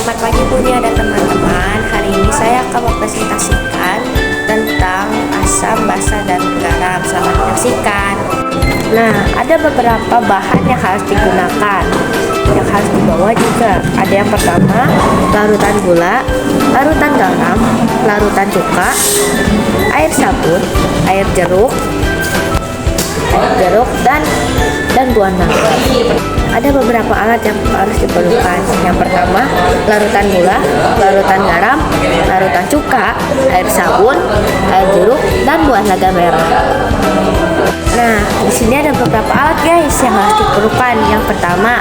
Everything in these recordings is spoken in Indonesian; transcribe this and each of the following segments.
Selamat pagi Bunda dan teman-teman. Hari ini saya akan mempresentasikan tentang asam, basa, dan garam. Selamat menyaksikan. Nah, ada beberapa bahan yang harus digunakan, yang harus dibawa juga. Ada yang pertama, larutan gula, larutan garam, larutan cuka, air sabun, air jeruk, dan buah naga. Ada beberapa alat yang harus diperlukan. Yang pertama, larutan gula, larutan garam, larutan cuka, air sabun, air jeruk, dan buah naga merah. Nah, di sini ada beberapa alat guys yang harus diperlukan. Yang pertama,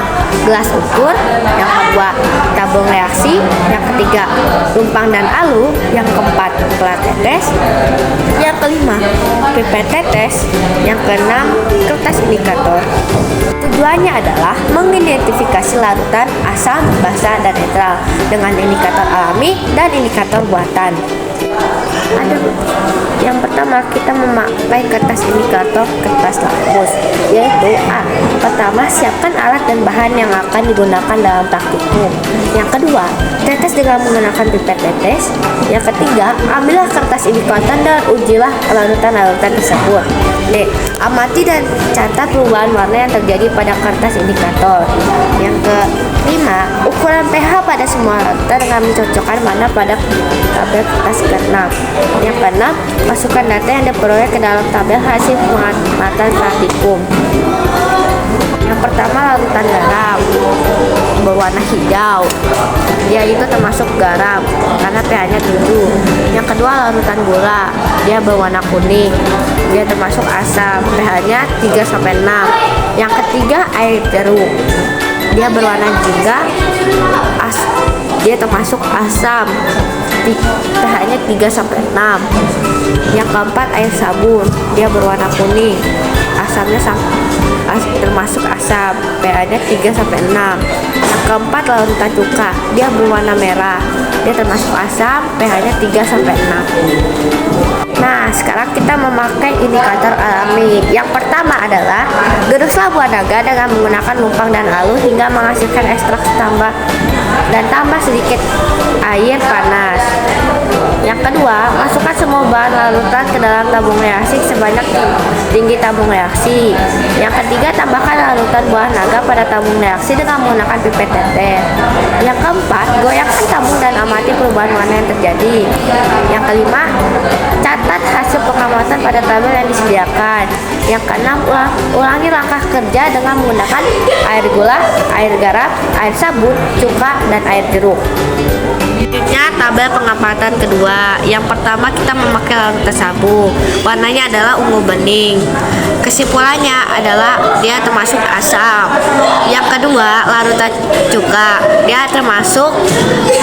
gelas ukur. Yang kedua, tabung reaksi. Yang ketiga, lumpang dan alu. Yang keempat, pelat tetes. Yang kelima, pipet tetes. Yang keenam, kertas indikator. Tujuannya adalah mengidentifikasi larutan asam, basa, dan netral dengan indikator alami dan indikator buatan. Ada yang pertama, kita memakai kertas indikator, kertas lakmus, yaitu pertama, siapkan alat dan bahan yang akan digunakan dalam praktikum. Yang kedua, tetes dengan menggunakan pipet tetes. Yang ketiga, ambillah kertas indikator dan ujilah larutan-larutan tersebut. D. Amati dan catat perubahan warna yang terjadi pada kertas indikator. Yang kelima, ukuran pH pada semua larutan dengan mencocokkan mana pada tabel kertas ke-6. Yang keenam, masukkan data yang diperoleh ke dalam tabel hasil pengamatan praktikum. Yang pertama, larutan garam berwarna hijau, dia itu termasuk garam karena pH-nya 7. Yang kedua, larutan gula, dia berwarna kuning, dia termasuk asam, pH-nya 3-6. Yang ketiga, air jeruk, dia berwarna jingga, dia termasuk asam, pH-nya 3-6. Yang keempat, air sabun, dia berwarna kuning, asamnya termasuk asam, pH-nya 3-6. Yang keempat, larutan cuka, dia berwarna merah, dia termasuk asam, pH-nya 3-6. Nah, sekarang kita memakai indikator alami. Yang pertama adalah geruslah buah naga dengan menggunakan lumpang dan alu hingga menghasilkan ekstrak tambah sedikit air panas. Yang kedua, masukkan semua bahan larutan ke dalam tabung reaksi sebanyak tinggi tabung reaksi. Yang ketiga, tambahkan larutan buah naga pada tabung reaksi dengan menggunakan pipet tetes. Yang keempat, goyangkan tabung dan amati perubahan warna yang terjadi. Yang kelima, catat hasil pengamatan pada tabel yang disediakan. Yang keenam, ulangi langkah kerja dengan menggunakan air gula, air garam, air sabun, cuka, dan air jeruk. Selanjutnya, tabel pengamatan kedua. Yang pertama, kita memakai larutan sabu. Warnanya adalah ungu bening. Kesimpulannya adalah dia termasuk asam. Yang kedua, larutan cuka, dia termasuk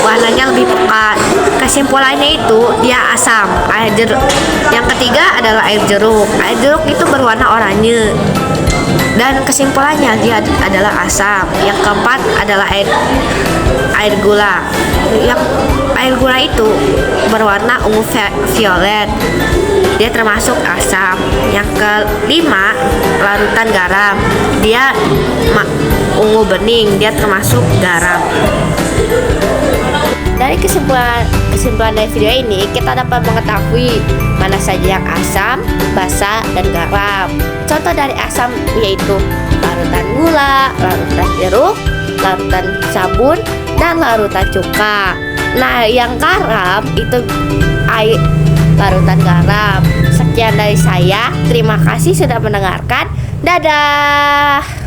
warnanya lebih pekat. Kesimpulannya itu dia asam. Air jeruk. Yang ketiga adalah air jeruk. Air jeruk itu berwarna oranye. Dan kesimpulannya dia adalah asam. Yang keempat adalah air gula. Yang air gula itu berwarna ungu violet, dia termasuk asam. Yang kelima, larutan garam, dia ungu bening, dia termasuk garam. Dari kesimpulan dari video ini, kita dapat mengetahui mana saja yang asam, basa, dan garam. Contoh dari asam yaitu larutan gula, larutan jeruk, larutan sabun, dan larutan cuka. Nah, yang garam itu larutan garam. Sekian dari saya. Terima kasih sudah mendengarkan. Dadah.